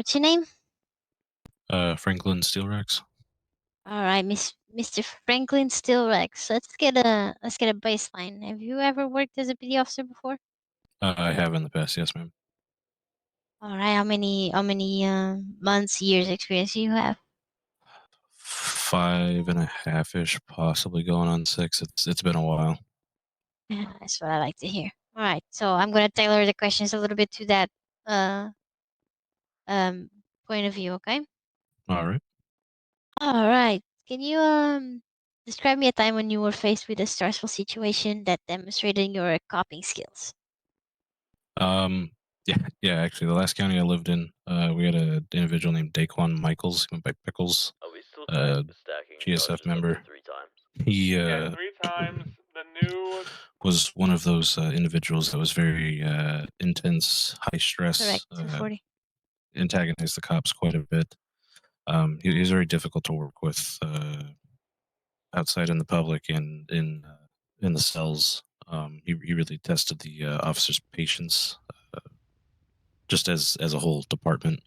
What's your name? Franklin steelrex. All right, Mr. Franklin Steelrex. Let's get a baseline. Have you ever worked as a PD officer before? I have in the past, yes, ma'am. All right, how many months, years experience do you have? 5.5 ish, possibly going on 6. It's been a while. Yeah, that's what I like to hear. All right, so I'm gonna tailor the questions a little bit to that uh um point of view. Okay. All right. All right. Can you describe me a time when you were faced with a stressful situation that demonstrated your coping skills? Um. Yeah. Yeah. Actually, the last county I lived in, we had an individual named Daquan Michaels. He went by Pickles. Are we still Uh, stacking GSF charges up to member. 3 times? He Yeah, three times the new. was one of those individuals that was very intense, high stress, Correct. 240. antagonized the cops quite a bit. He was very difficult to work with. Outside in the public and in the cells. He really tested the officers' patience, just as a whole department,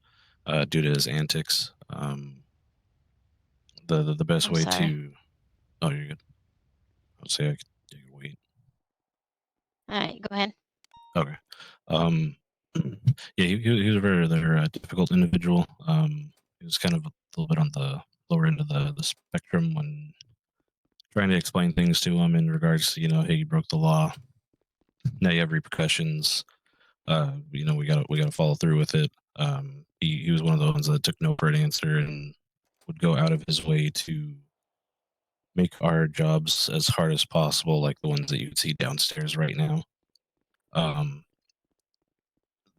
due to his antics. The best I'm way sorry. to oh, you're good. I would say I could wait. All right, go ahead. Okay. Um, yeah, he was a very difficult individual. He was kind of a little bit on the lower end of the spectrum when trying to explain things to him in regards to, hey, you broke the law. Now you have repercussions. We gotta follow through with it. He was one of the ones that took no for an answer and would go out of his way to make our jobs as hard as possible, like the ones that you would see downstairs right now. Um,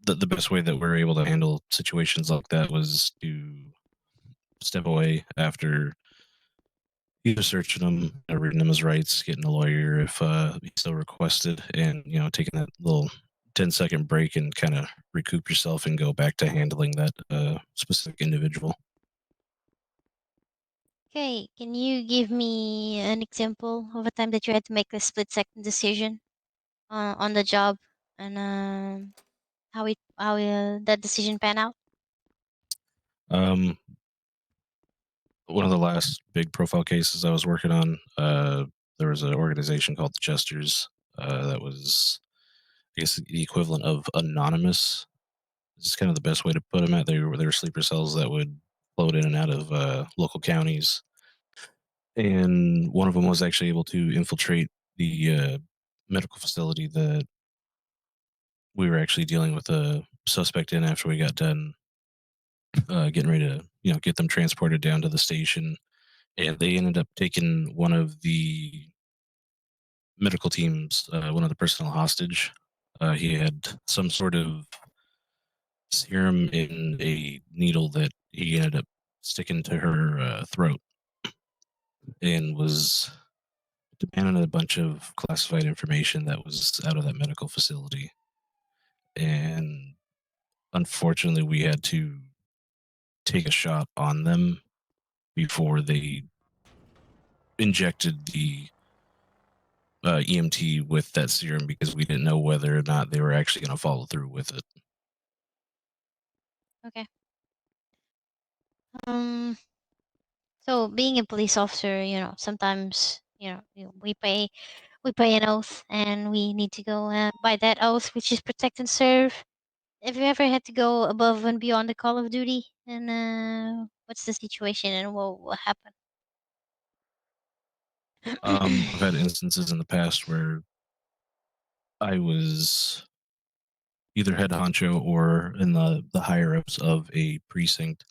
the best way that we're able to handle situations like that was to step away after either searching him, reading him his rights, getting a lawyer if he still requested, and taking that little 10-second break and kind of recoup yourself and go back to handling that specific individual. Okay, can you give me an example of a time that you had to make a split-second decision on the job and how that decision pan out? Um, One of the last big profile cases I was working on, there was an organization called the Jesters that was, I guess, the equivalent of anonymous. This is kind of the best way to put them at. They were sleeper cells that would float in and out of local counties, and one of them was actually able to infiltrate the medical facility that we were actually dealing with a suspect in after we got done getting ready to get them transported down to the station, and they ended up taking one of the medical teams, one of the personnel hostage. He had some sort of serum in a needle that he ended up sticking to her throat and was demanding a bunch of classified information that was out of that medical facility. And unfortunately, we had to take a shot on them before they injected the EMT with that serum because we didn't know whether or not they were actually going to follow through with it. Okay. Um. So being a police officer, sometimes we pay an oath, and we need to go by that oath, which is protect and serve. Have you ever had to go above and beyond the call of duty? And what's the situation and what happened? I've had instances in the past where I was either head honcho or in the higher ups of a precinct,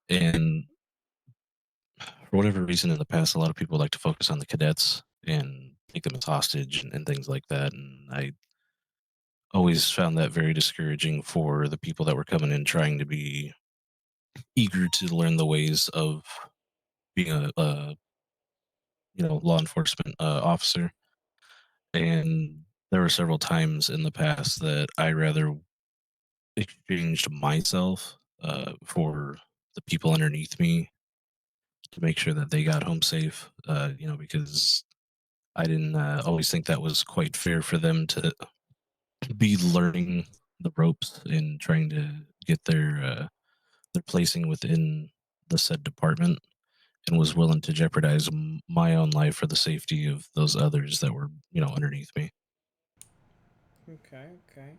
and for whatever reason, in the past, a lot of people like to focus on the cadets and take them as hostage and things like that. And I always found that very discouraging for the people that were coming in trying to be eager to learn the ways of being a law enforcement officer. And there were several times in the past that I rather exchanged myself for the people underneath me to make sure that they got home safe. Because I didn't always think that was quite fair for them to be learning the ropes and trying to get their placing within the said department, and was willing to jeopardize my own life for the safety of those others that were, underneath me. Okay, okay.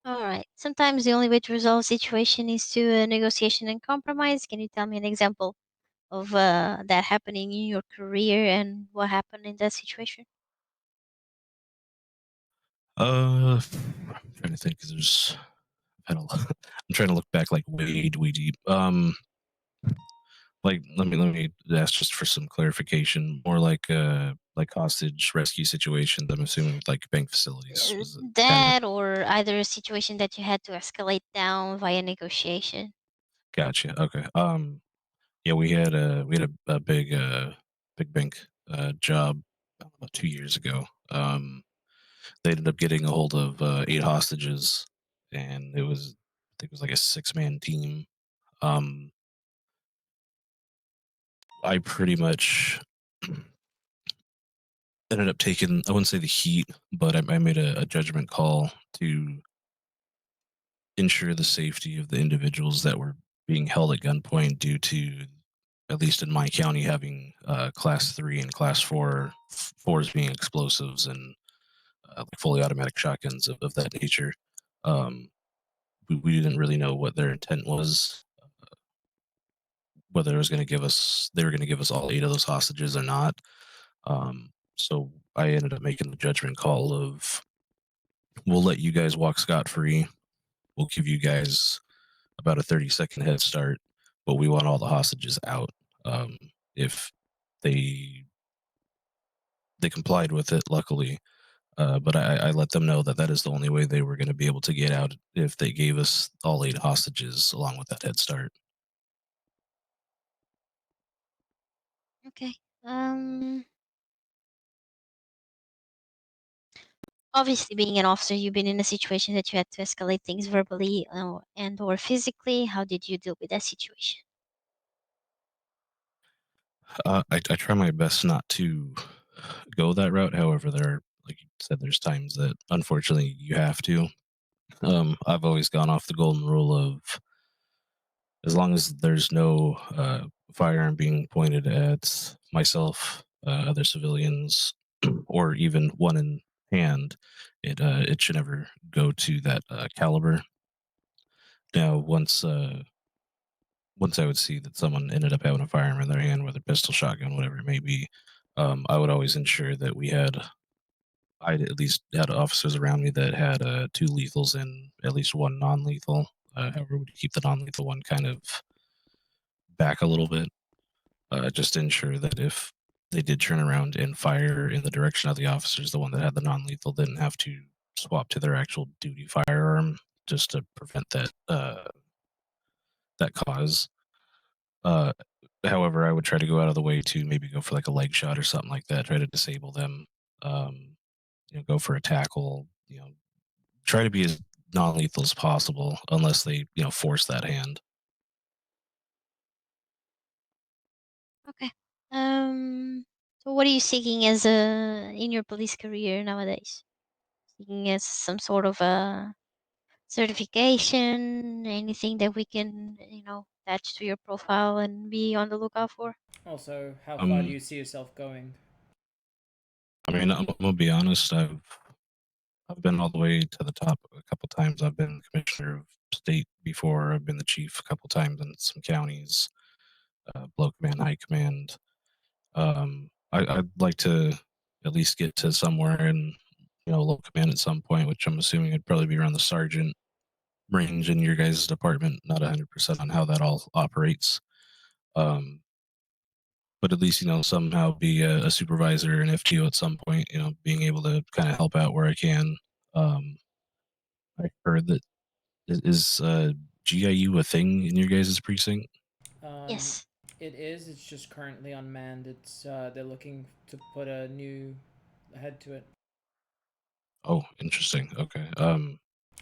All right. Sometimes the only way to resolve a situation is to negotiation and compromise. Can you tell me an example of that happening in your career and what happened in that situation? I'm trying to think because I don't, I'm trying to look back like way deep. Like let me ask just for some clarification. More like hostage rescue situations. I'm assuming with like bank facilities. Was it kind of That or either a situation that you had to escalate down via negotiation. gotcha? Okay. Yeah, we had a big bank job about 2 years ago. They ended up getting a hold of 8 hostages, and I think it was like a 6-man team. Um, I pretty much ended up taking, I wouldn't say the heat, but I made a judgment call to ensure the safety of the individuals that were being held at gunpoint due to, at least in my county, having class 3 and class 4 fours being explosives and like fully automatic shotguns of that nature. Um, we didn't really know what their intent was, whether it was going to give us they were going to give us all 8 of those hostages or not. So I ended up making the judgment call of, we'll let you guys walk scot free. We'll give you guys about a 30-second head start, but we want all the hostages out. If they they complied with it, luckily, but I let them know that that is the only way they were going to be able to get out if they gave us all 8 hostages along with that head start. Okay. Um. Obviously, being an officer, you've been in a situation that you had to escalate things verbally and or physically. How did you deal with that situation? I try my best not to go that route. However, like you said, there's times that unfortunately you have to. I've always gone off the golden rule of, as long as there's no firearm being pointed at myself, other civilians, or even one in hand, it should never go to that caliber. Now, once I would see that someone ended up having a firearm in their hand, whether pistol, shotgun, whatever it may be, I would always ensure that I at least had officers around me that had 2 lethals and at least 1 non-lethal. However, would keep the non-lethal one kind of back a little bit, just to ensure that if they did turn around and fire in the direction of the officers, the one that had the non-lethal didn't have to swap to their actual duty firearm, just to prevent that cause. Uh, However, I would try to go out of the way to maybe go for like a leg shot or something like that, try to disable them. Um, go for a tackle. Try to be as non-lethal as possible, unless they force that hand. Okay. Um. So, what are you seeking as a in your police career nowadays? Seeking as some sort of a certification, anything that we can, attach to your profile and be on the lookout for? Also, how far do Um, you see yourself going? I mean, I'm gonna be honest. I've been all the way to the top a couple times. I've been commissioner of state before. I've been the chief a couple times in some counties, below command, high command. I'd like to at least get to somewhere in low command at some point, which I'm assuming would probably be around the sergeant range in your guys' department. Not 100% on how that all operates, um, but at least somehow be a supervisor and FTO at some point. Being able to kind of help out where I can. Um, I heard that is GIU a thing in your guys' precinct? Um, Yes. it is. It's just currently unmanned. It's they're looking to put a new head to it. Oh, interesting. Okay.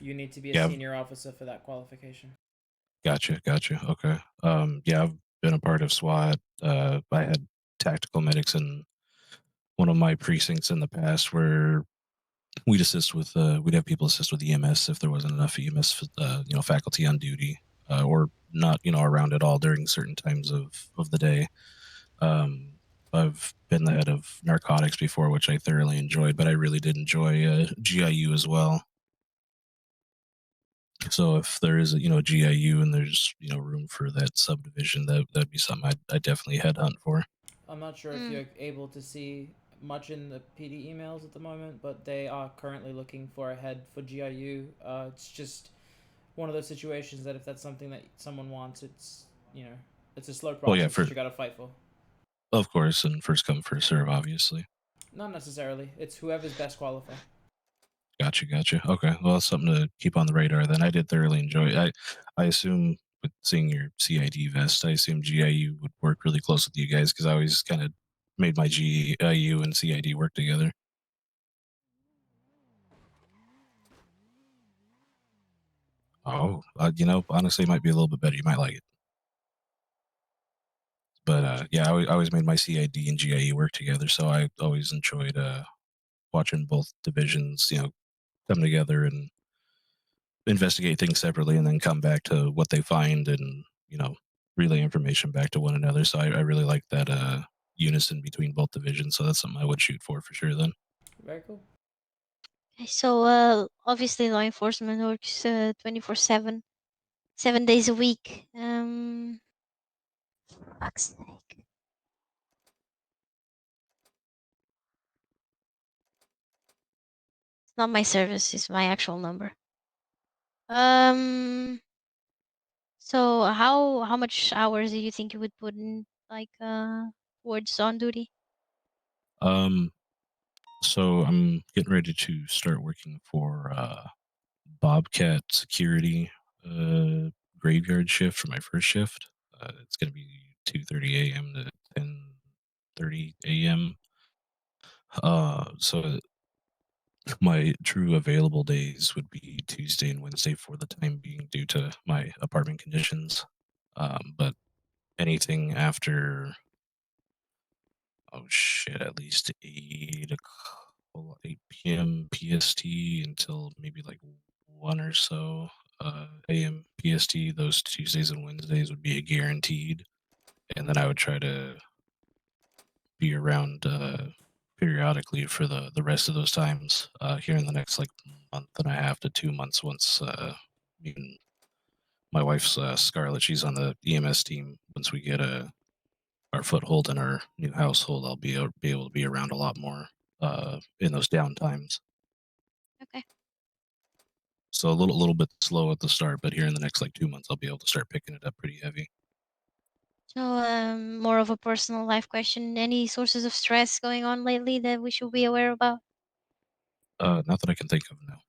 You need to be a Yeah, senior officer for that qualification. gotcha. Okay. Yeah, I've been a part of SWAT. I had tactical medics in one of my precincts in the past where we'd have people assist with EMS if there wasn't enough EMS faculty on duty. or not, around at all during certain times of the day. Um, I've been the head of narcotics before, which I thoroughly enjoyed, but I really did enjoy GIU as well. So if there is a GIU and there's room for that subdivision, that'd be something I'd definitely headhunt for. I'm not sure if Mm. you're able to see much in the PD emails at the moment, but they are currently looking for a head for GIU. It's just one of those situations that if that's something that someone wants, it's a slow Well, yeah, process that for you got to fight for. of course, and first come first serve, obviously. Not necessarily. It's whoever's best qualified. Gotcha. Okay, well, that's something to keep on the radar. Then I did thoroughly enjoy it. I assume with seeing your CID vest, I assume GIU would work really close with you guys because I always kind of made my GIU and CID work together. Oh, honestly, it might be a little bit better. You might like it, but yeah, I always made my CID and GIU work together, so I always enjoyed watching both divisions, come together and investigate things separately and then come back to what they find and relay information back to one another. So I really like that unison between both divisions. So that's something I would shoot for sure. Then Very cool. Okay, so obviously law enforcement works 24/7, 7 days a week. Fuck's sake. It's not my service, it's my actual number. Um so how much hours do you think you would put in like towards on duty? um, so I'm getting ready to start working for Bobcat Security graveyard shift for my first shift. It's going to be 2:30 a.m. to 10:30 a.m. So my true available days would be Tuesday and Wednesday for the time being due to my apartment conditions. But anything after, oh shit, at least 8 p.m. PST until maybe like 1 or so AM PST, those Tuesdays and Wednesdays would be a guaranteed. And then I would try to be around periodically for the rest of those times here in the next like month and a half to 2 months once even my wife's Scarlett, she's on the EMS team. Once we get our foothold in our new household, I'll be able to be around a lot more in those down times. Okay. So a little bit slow at the start, but here in the next like 2 months, I'll be able to start picking it up pretty heavy. So more of a personal life question. Any sources of stress going on lately that we should be aware about? Not that I can think of now.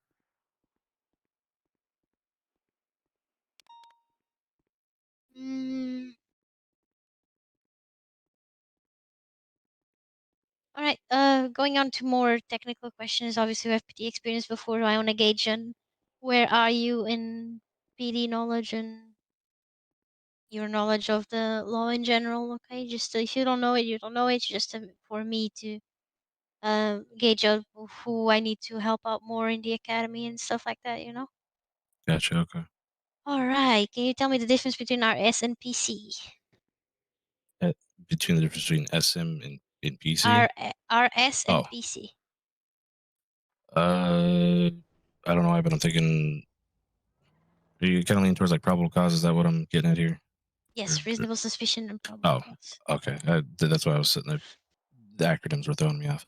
Mm, all right. Going on to more technical questions. Obviously, we have PD experience before. I want to gauge on where are you in PD knowledge and your knowledge of the law in general. Okay, just if you don't know it, you don't know it. Just for me to gauge out who I need to help out more in the academy and stuff like that. Gotcha. Okay. All right. Can you tell me the difference between RS and PC? Uh, Between the difference between SM and PC. RS Oh, and PC. I don't know, but I'm thinking. Are you kind of leaning towards like probable cause? Is that what I'm getting at here? Yes, Or reasonable suspicion and probable oh, cause. okay. That's why I was sitting there. The acronyms were throwing me off.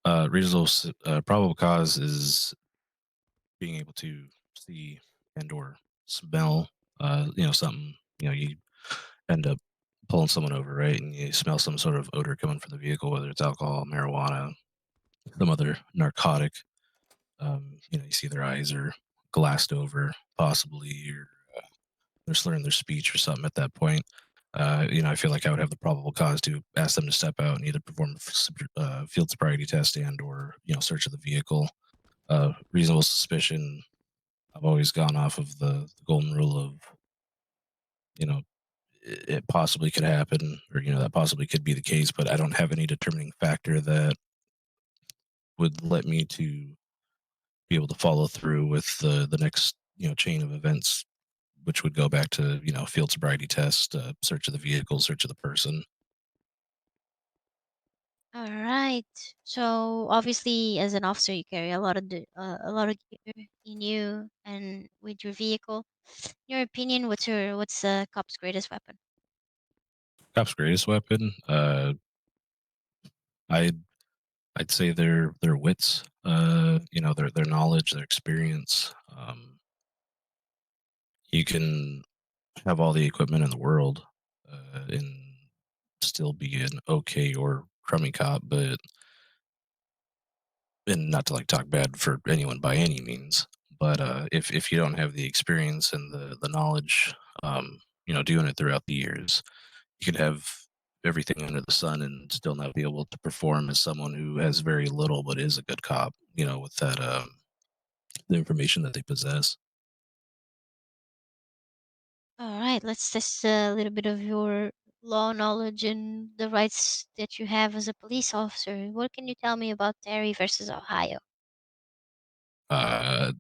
Probable cause is being able to see and or smell, something. You end up pulling someone over, right, and you smell some sort of odor coming from the vehicle, whether it's alcohol, marijuana, some other narcotic. You see their eyes are glassed over, possibly, or they're slurring their speech or something at that point. I feel like I would have the probable cause to ask them to step out and either perform a field sobriety test and or search of the vehicle. Reasonable suspicion. I've always gone off of the golden rule of it possibly could happen, or that possibly could be the case, but I don't have any determining factor that would let me to be able to follow through with the next chain of events which would go back to field sobriety test, search of the vehicle, search of the person. All right. So obviously, as an officer, you carry a lot of gear in you and with your vehicle. In your opinion, what's the cop's greatest weapon? Cop's greatest weapon, I'd I'd say their wits, their knowledge, their experience. You can have all the equipment in the world, and still be an okay or crummy cop, but and not to like talk bad for anyone by any means, but if you don't have the experience and the knowledge, doing it throughout the years, you could have everything under the sun and still not be able to perform as someone who has very little but is a good cop. With that the information that they possess. All right. Let's test a little bit of your law knowledge and the rights that you have as a police officer. What can you tell me about Terry versus Ohio? Uh,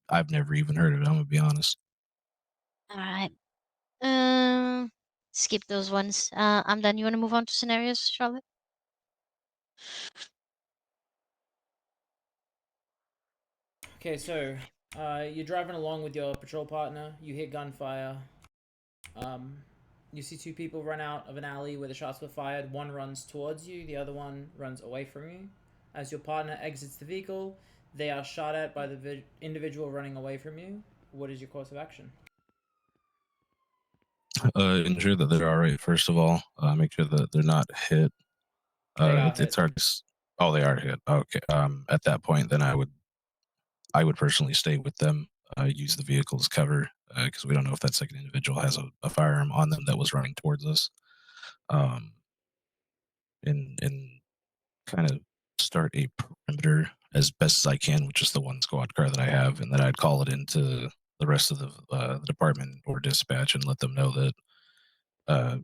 I've never even heard of it. I'm gonna be honest. All right. Um, skip those ones. I'm done. You want to move on to scenarios, Charlotte? Okay, so you're driving along with your patrol partner. You hear gunfire. Um, you see two people run out of an alley where the shots were fired. One runs towards you, the other one runs away from you. As your partner exits the vehicle, they are shot at by the individual running away from you. What is your course of action? Ensure that they're all right. First of all, make sure that they're not hit. They are It's hit. hard to. Oh, they are hit. Okay. At that point, then I would personally stay with them. Use the vehicle as cover because we don't know if that second individual has a firearm on them that was running towards us. Um, and kind of start a perimeter as best as I can with just the one squad car that I have, and then I'd call it into the rest of the department or dispatch and let them know that uh,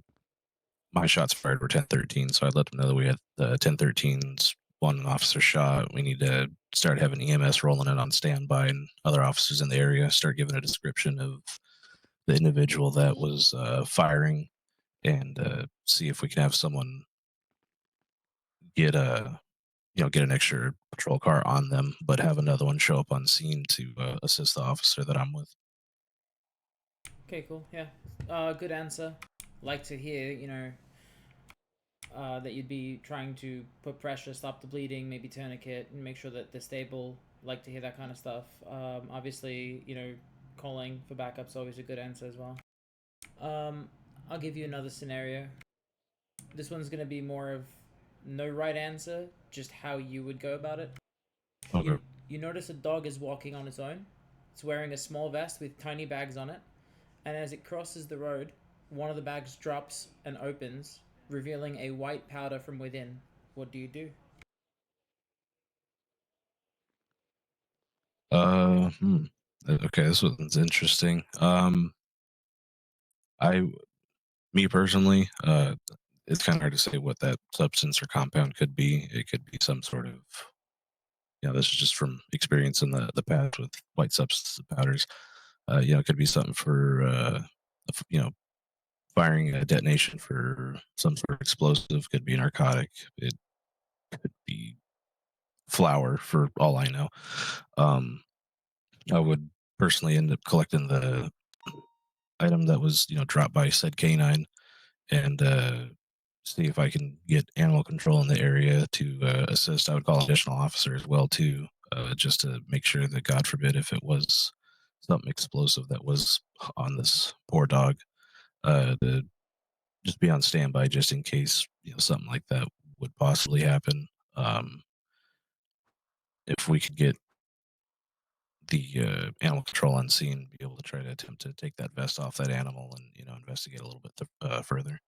my shots fired were 1013. So I'd let them know that we had 1013s, one officer shot. We need to start having EMS rolling in on standby and other officers in the area start giving a description of the individual that was firing and see if we can have someone get a get an extra patrol car on them, but have another one show up on scene to assist the officer that I'm with. Okay, cool. Yeah. Good answer. Like to hear, that you'd be trying to put pressure, stop the bleeding, maybe tourniquet, and make sure that they're stable. Like to hear that kind of stuff. Obviously, calling for backup's always a good answer as well. Um, I'll give you another scenario. This one's gonna be more of no right answer, just how you would go about it. Okay. You notice a dog is walking on its own. It's wearing a small vest with tiny bags on it, and as it crosses the road, one of the bags drops and opens, revealing a white powder from within. What do you do? Uh, hmm. Okay, this one's interesting. I, me personally, it's kind of hard to say what that substance or compound could be. It could be some sort of, this is just from experience in the past with white substances powders. It could be something for, firing a detonation for some sort of explosive. Could be narcotic. It could be flour for all I know. Um, I would personally end up collecting the item that was, dropped by said canine and see if I can get animal control in the area to assist. I would call additional officer as well too, just to make sure that God forbid if it was something explosive that was on this poor dog, to just be on standby just in case something like that would possibly happen. If we could get the animal control on scene, be able to try to attempt to take that vest off that animal and investigate a little bit further.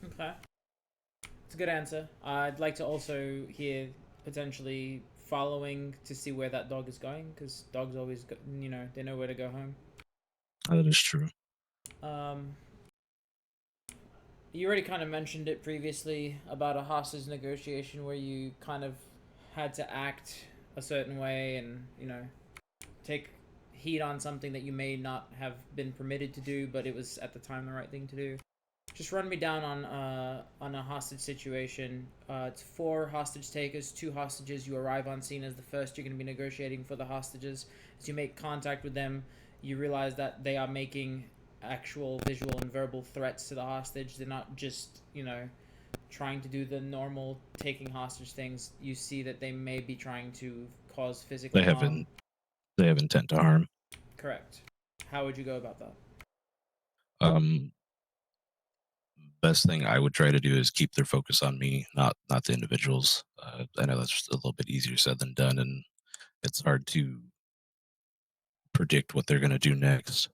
Okay. It's a good answer. I'd like to also hear potentially following to see where that dog is going, because dogs always, they know where to go home. That is true. Um, you already kind of mentioned it previously about a hostage negotiation where you kind of had to act a certain way and take heat on something that you may not have been permitted to do, but it was at the time the right thing to do. Just run me down on a hostage situation. It's 4 hostage takers, 2 hostages. You arrive on scene as the first. You're going to be negotiating for the hostages. As you make contact with them, you realize that they are making actual visual and verbal threats to the hostage. They're not just, trying to do the normal taking hostage things. You see that they may be trying to cause physical harm. They have intent to harm. Correct. How would you go about that? Best thing I would try to do is keep their focus on me, not the individuals. I know that's just a little bit easier said than done, and it's hard to predict what they're going to do next.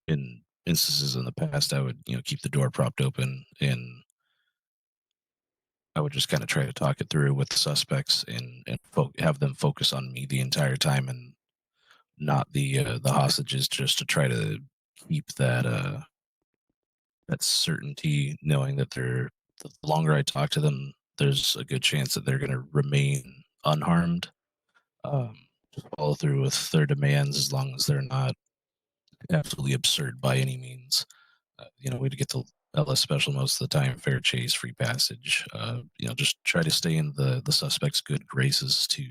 In instances in the past, I would keep the door propped open, and I would just kind of try to talk it through with the suspects and have them focus on me the entire time, and not the hostages, just to try to keep that certainty, knowing that the longer I talk to them, there's a good chance that they're going to remain unharmed. Just follow through with their demands as long as they're not absolutely absurd by any means. We'd get to LS special most of the time, fair chase, free passage. Just try to stay in the suspect's good graces to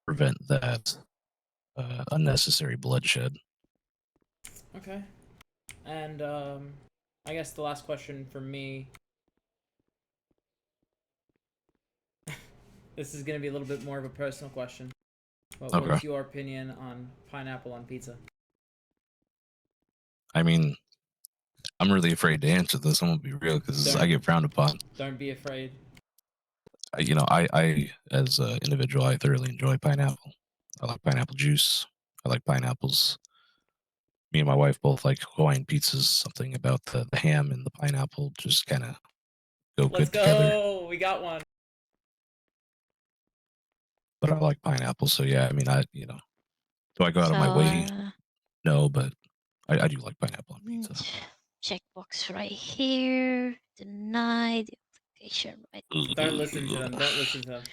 prevent that unnecessary bloodshed. Okay. And I guess the last question for me. This is going to be a little bit more of a personal question. What Okay. was your opinion on pineapple on pizza? I mean, I'm really afraid to answer this. I'm gonna be real because I get frowned upon. Don't be afraid. I as an individual, I thoroughly enjoy pineapple. I like pineapple juice. I like pineapples. Me and my wife both like Hawaiian pizzas. Something about the ham and the pineapple just kind of go Let's good together. go. We got one. But I like pineapple, so yeah. I mean, do I go out of my So, way? No, but I do like pineapple on pizza. checkbox right here. Deny the application right. Don't listen to them. Don't listen to them.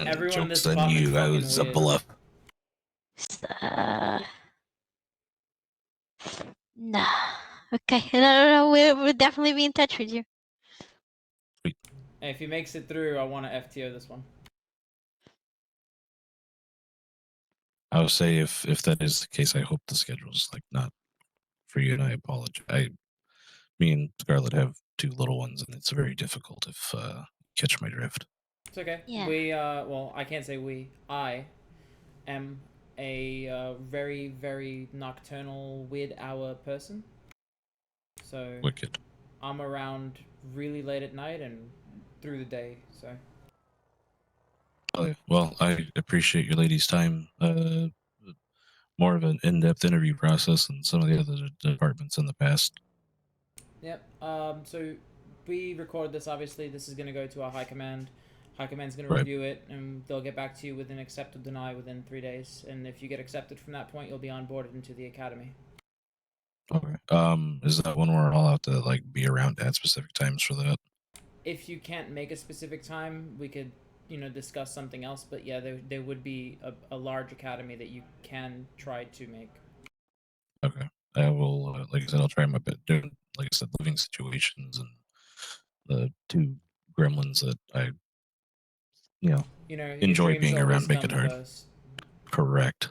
Everyone in this Joke's on apartment you. I fucking was a weird. bluff. Nah. Okay. No. We'll definitely be in touch with you. Hey, if he makes it through, I want to FTO this one. I would say if that is the case, I hope the schedule's like not for you, and I apologize. Me and Scarlett have 2 little ones, and it's very difficult if catch my drift. It's okay. Yeah. We well, I can't say we. I am a very, very nocturnal, weird hour person. So Wicked. I'm around really late at night and through the day. So Oh, yeah. Well, I appreciate your lady's time. More of an in-depth interview process than some of the other departments in the past. yep. So we record this. Obviously, this is going to go to our high command. High command's going to Right. review it, and they'll get back to you with an accept or deny within 3 days. And if you get accepted from that point, you'll be onboarded into the academy. Okay. Is that one where I'll have to like be around at specific times for that? If you can't make a specific time, we could, discuss something else. But yeah, there would be a large academy that you can try to make. Okay. I will, like I said, I'll try my best. Doing, like I said, living situations and the 2 gremlins that I, enjoy your dreams being always around make come it hard. first. Correct.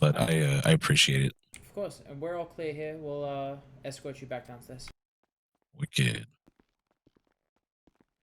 But I appreciate it. Of course, and we're all clear here. We'll escort you back downstairs. Wicked.